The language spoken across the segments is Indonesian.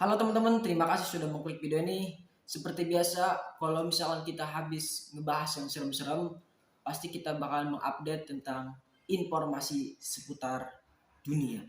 Halo teman-teman, terima kasih sudah mengklik video ini. Seperti biasa, kalau misalkan kita habis ngebahas yang serem-serem, pasti kita bakal mengupdate tentang informasi seputar dunia.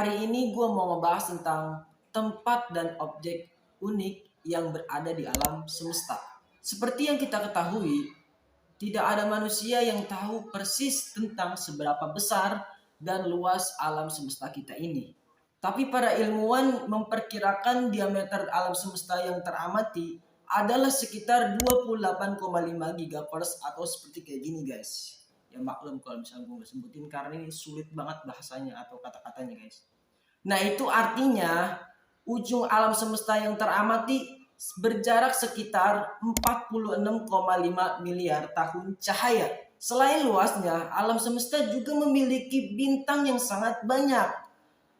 Hari ini gue mau ngebahas tentang tempat dan objek unik yang berada di alam semesta. Seperti yang kita ketahui, tidak ada manusia yang tahu persis tentang seberapa besar dan luas alam semesta kita ini. Tapi para ilmuwan memperkirakan diameter alam semesta yang teramati adalah sekitar 28,5 gigahertz atau seperti kayak gini guys. Ya maklum kalau misalnya gue sebutin karena ini sulit banget bahasanya atau kata-katanya guys. Nah itu artinya ujung alam semesta yang teramati berjarak sekitar 46,5 miliar tahun cahaya. Selain luasnya, alam semesta juga memiliki bintang yang sangat banyak.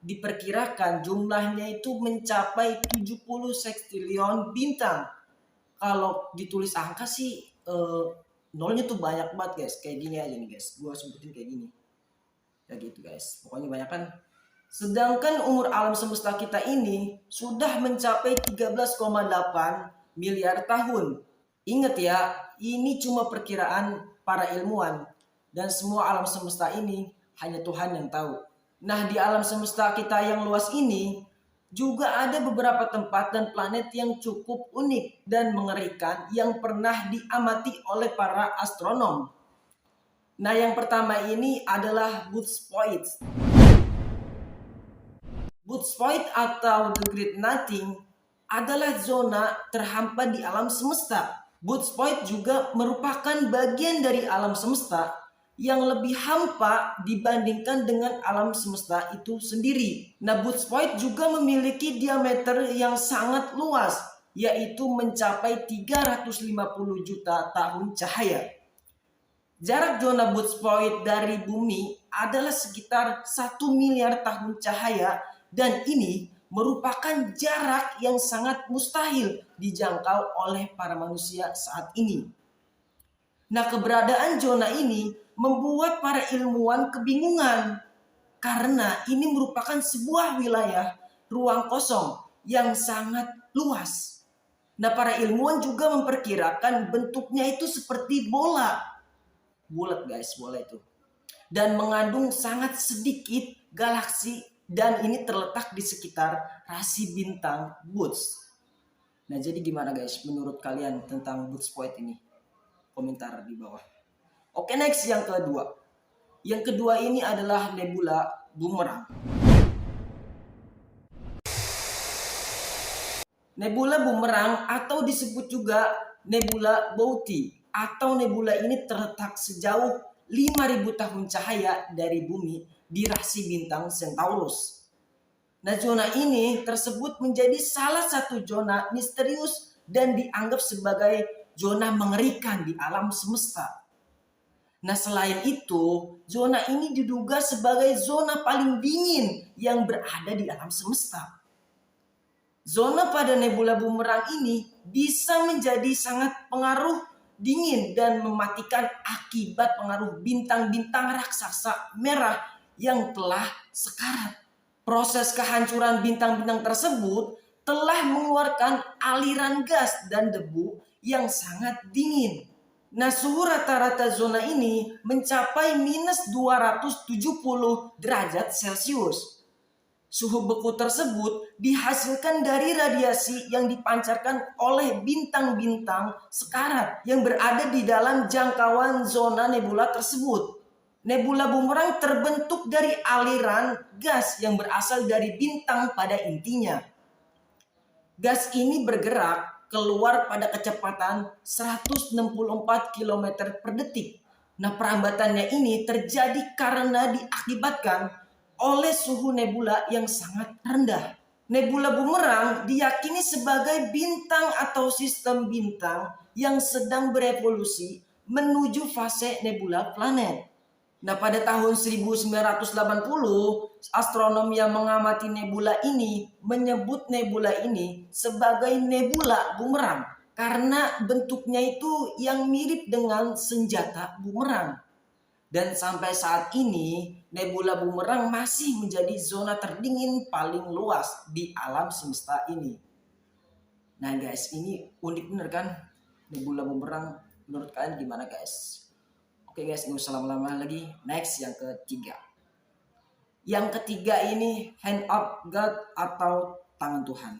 Diperkirakan jumlahnya itu mencapai 70 sekstilion bintang. Kalau ditulis angka sih nolnya tuh banyak banget guys. Kayak gini aja nih guys. Gua sebutin kayak gini. Ya gitu guys. Pokoknya banyak kan. Sedangkan umur alam semesta kita ini sudah mencapai 13,8 miliar tahun. Ingat ya, ini cuma perkiraan para ilmuwan. Dan semua alam semesta ini hanya Tuhan yang tahu. Nah di alam semesta kita yang luas ini juga ada beberapa tempat dan planet yang cukup unik dan mengerikan yang pernah diamati oleh para astronom. Nah yang pertama ini adalah Boots Point. Boots Point atau The Great Nothing adalah zona terhampa di alam semesta. Boots Point juga merupakan bagian dari alam semesta yang lebih hampa dibandingkan dengan alam semesta itu sendiri. Nah, Boots Point juga memiliki diameter yang sangat luas, yaitu mencapai 350 juta tahun cahaya. Jarak zona Boots Point dari bumi adalah sekitar 1 miliar tahun cahaya dan ini merupakan jarak yang sangat mustahil dijangkau oleh para manusia saat ini. Nah, keberadaan zona ini membuat para ilmuwan kebingungan karena ini merupakan sebuah wilayah ruang kosong yang sangat luas. Nah, para ilmuwan juga memperkirakan bentuknya itu seperti bola. Bulat guys, bola itu. Dan mengandung sangat sedikit galaksi dan ini terletak di sekitar rasi bintang Boots. Nah, jadi gimana guys menurut kalian tentang Boots Point ini? Komentar di bawah. Oke, next yang kedua. Yang kedua ini adalah nebula Boomerang. Nebula Boomerang atau disebut juga nebula Booty atau nebula ini terletak sejauh 5.000 tahun cahaya dari bumi di rasi bintang Centaurus. Nah, zona ini tersebut menjadi salah satu zona misterius dan dianggap sebagai zona mengerikan di alam semesta. Nah, selain itu, zona ini diduga sebagai zona paling dingin yang berada di alam semesta. Zona pada nebula Boomerang ini bisa menjadi sangat pengaruh dingin dan mematikan akibat pengaruh bintang-bintang raksasa merah yang telah sekarat. Proses kehancuran bintang-bintang tersebut telah mengeluarkan aliran gas dan debu yang sangat dingin. Nah, suhu rata-rata zona ini mencapai minus 270 derajat Celcius. Suhu beku tersebut dihasilkan dari radiasi yang dipancarkan oleh bintang-bintang sekarat yang berada di dalam jangkauan zona nebula tersebut. Nebula Boomerang terbentuk dari aliran gas yang berasal dari bintang pada intinya. Gas ini bergerak keluar pada kecepatan 164 km per detik. Nah, perambatannya ini terjadi karena diakibatkan oleh suhu nebula yang sangat rendah. Nebula Boomerang diyakini sebagai bintang atau sistem bintang yang sedang berevolusi menuju fase nebula planet. Nah, pada tahun 1980, astronom yang mengamati nebula ini menyebut nebula ini sebagai nebula bumerang karena bentuknya itu yang mirip dengan senjata bumerang. Dan sampai saat ini, nebula bumerang masih menjadi zona terdingin paling luas di alam semesta ini. Nah guys, ini unik bener kan? Nebula bumerang menurut kalian gimana guys? Oke guys, nggak usah lama-lama lagi. Next, yang ketiga. Yang ketiga ini hand of God atau tangan Tuhan.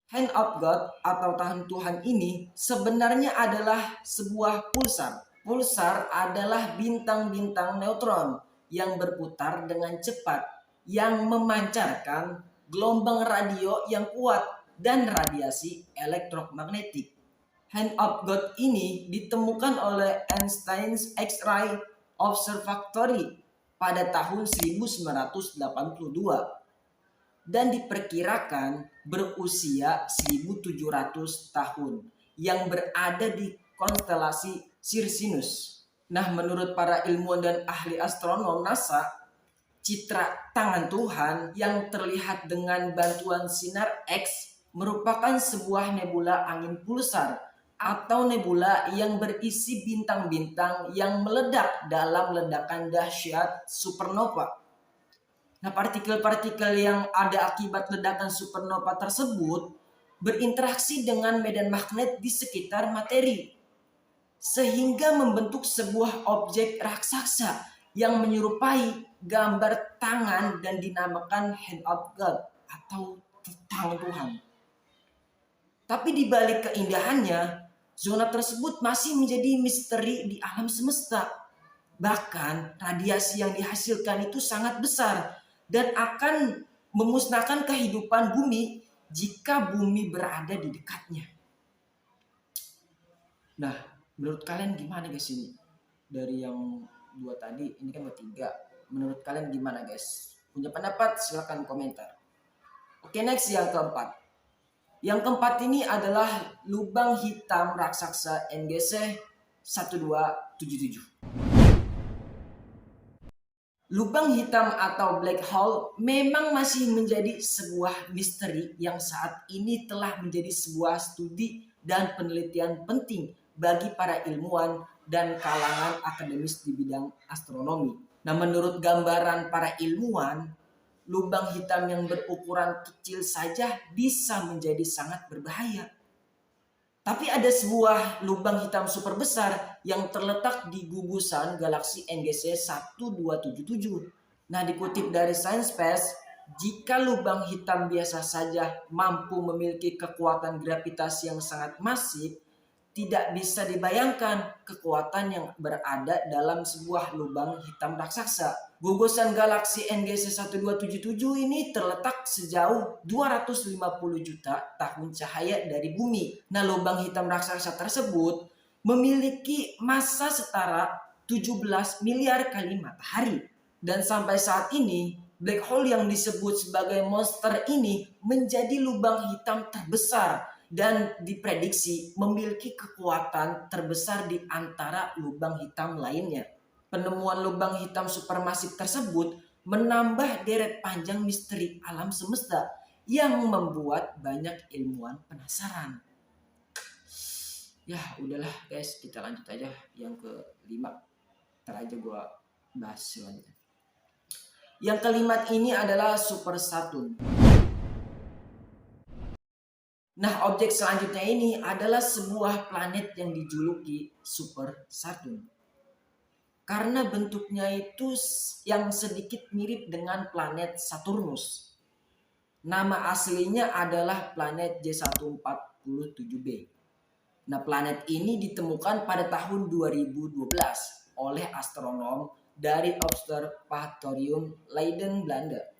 Hand of God atau tangan Tuhan ini sebenarnya adalah sebuah pulsar. Pulsar adalah bintang-bintang neutron yang berputar dengan cepat, yang memancarkan gelombang radio yang kuat dan radiasi elektromagnetik. Hand of God ini ditemukan oleh Einstein's X-ray Observatory pada tahun 1982 dan diperkirakan berusia 1700 tahun yang berada di konstelasi Circinus. Nah, menurut para ilmuwan dan ahli astronom NASA, citra tangan Tuhan yang terlihat dengan bantuan sinar X merupakan sebuah nebula angin pulsar atau nebula yang berisi bintang-bintang yang meledak dalam ledakan dahsyat supernova. Nah, partikel-partikel yang ada akibat ledakan supernova tersebut berinteraksi dengan medan magnet di sekitar materi, sehingga membentuk sebuah objek raksasa yang menyerupai gambar tangan dan dinamakan hand of God atau tangan Tuhan. Tapi di balik keindahannya, zona tersebut masih menjadi misteri di alam semesta. Bahkan radiasi yang dihasilkan itu sangat besar dan akan memusnahkan kehidupan bumi jika bumi berada di dekatnya. Nah, menurut kalian gimana guys ini? Dari yang dua tadi, ini kan bertiga. Menurut kalian gimana guys? Punya pendapat? Silahkan komentar. Oke, next yang keempat. Yang keempat ini adalah lubang hitam raksasa NGC 1277. Lubang hitam atau black hole memang masih menjadi sebuah misteri yang saat ini telah menjadi sebuah studi dan penelitian penting bagi para ilmuwan dan kalangan akademis di bidang astronomi. Nah, menurut gambaran para ilmuwan, lubang hitam yang berukuran kecil saja bisa menjadi sangat berbahaya. Tapi ada sebuah lubang hitam super besar yang terletak di gugusan galaksi NGC 1277. Nah, dikutip dari Science Space, jika lubang hitam biasa saja mampu memiliki kekuatan gravitasi yang sangat masif, tidak bisa dibayangkan kekuatan yang berada dalam sebuah lubang hitam raksasa. Gugusan galaksi NGC 1277 ini terletak sejauh 250 juta tahun cahaya dari bumi. Nah, lubang hitam raksasa tersebut memiliki massa setara 17 miliar kali matahari. Dan sampai saat ini, black hole yang disebut sebagai monster ini menjadi lubang hitam terbesar dan diprediksi memiliki kekuatan terbesar di antara lubang hitam lainnya. Penemuan lubang hitam supermasif tersebut menambah deret panjang misteri alam semesta yang membuat banyak ilmuwan penasaran. Ya udahlah guys, kita lanjut aja yang kelima. Ntar aja gue bahas selanjutnya. Yang kelima ini adalah Super Saturn. Nah, objek selanjutnya ini adalah sebuah planet yang dijuluki Super Saturn. Karena bentuknya itu yang sedikit mirip dengan planet Saturnus. Nama aslinya adalah planet J147b. Nah, planet ini ditemukan pada tahun 2012 oleh astronom dari Observatorium Leiden, Belanda.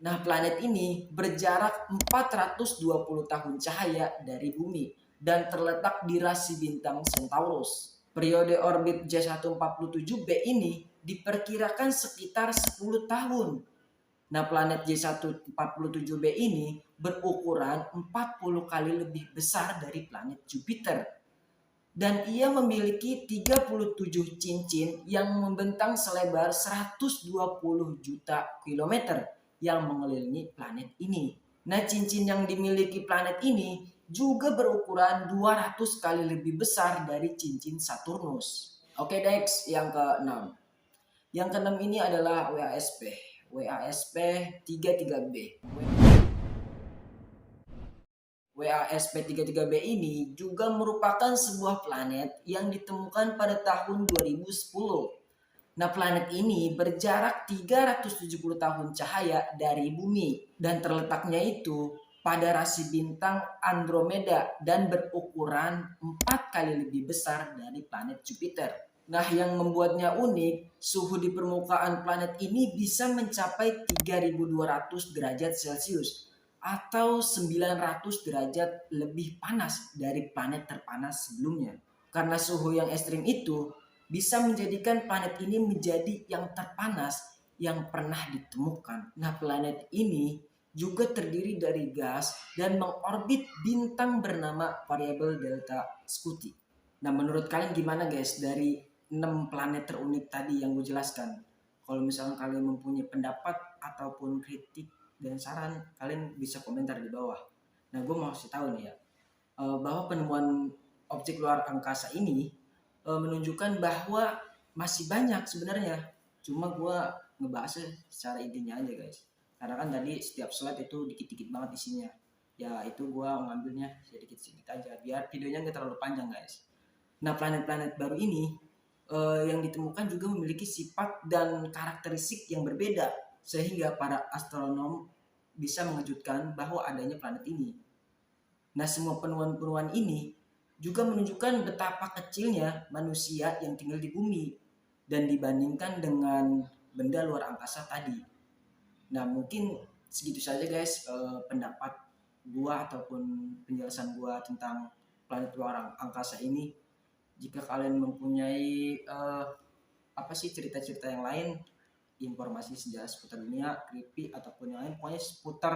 Nah, planet ini berjarak 420 tahun cahaya dari bumi dan terletak di rasi bintang Centaurus. Periode orbit J147b ini diperkirakan sekitar 10 tahun. Nah, planet J147b ini berukuran 40 kali lebih besar dari planet Jupiter. dan ia memiliki 37 cincin yang membentang selebar 120 juta kilometer yang mengelilingi planet ini. Nah, cincin yang dimiliki planet ini juga berukuran 200 kali lebih besar dari cincin Saturnus. Oke, next yang keenam. Yang keenam ini adalah WASP. WASP 33b. WASP-33b ini juga merupakan sebuah planet yang ditemukan pada tahun 2010. Nah, planet ini berjarak 370 tahun cahaya dari bumi dan terletaknya itu pada rasi bintang Andromeda dan berukuran 4 kali lebih besar dari planet Jupiter. Nah, yang membuatnya unik, suhu di permukaan planet ini bisa mencapai 3200 derajat Celcius atau 900 derajat lebih panas dari planet terpanas sebelumnya. Karena suhu yang ekstrim itu bisa menjadikan planet ini menjadi yang terpanas yang pernah ditemukan. Nah, planet ini juga terdiri dari gas dan mengorbit bintang bernama variabel Delta Scuti. Nah, menurut kalian gimana guys dari 6 planet terunik tadi yang gue jelaskan? Kalau misalnya kalian mempunyai pendapat ataupun kritik dan saran, kalian bisa komentar di bawah. Nah, gue mau kasih tahu nih ya, bahwa penemuan objek luar angkasa ini menunjukkan bahwa masih banyak sebenarnya. Cuma gue ngebahasnya secara intinya aja guys. Karena kan tadi setiap slide itu dikit-dikit banget isinya. Ya itu gue ngambilnya sedikit-sedikit aja biar videonya nggak terlalu panjang guys. Nah, planet-planet baru ini yang ditemukan juga memiliki sifat dan karakteristik yang berbeda sehingga para astronom bisa mengejutkan bahwa adanya planet ini. Nah, semua penemuan-penemuan ini juga menunjukkan betapa kecilnya manusia yang tinggal di bumi dan dibandingkan dengan benda luar angkasa tadi. Nah, mungkin segitu saja guys pendapat gua ataupun penjelasan gua tentang planet luar angkasa ini. Jika kalian mempunyai apa sih cerita-cerita yang lain, informasi sejarah seputar dunia, creepy ataupun yang lain, pokoknya seputar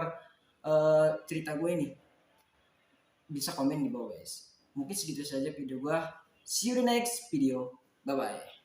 cerita gue ini, bisa komen di bawah guys. Mungkin segitu saja video gue. See you the next video. Bye bye.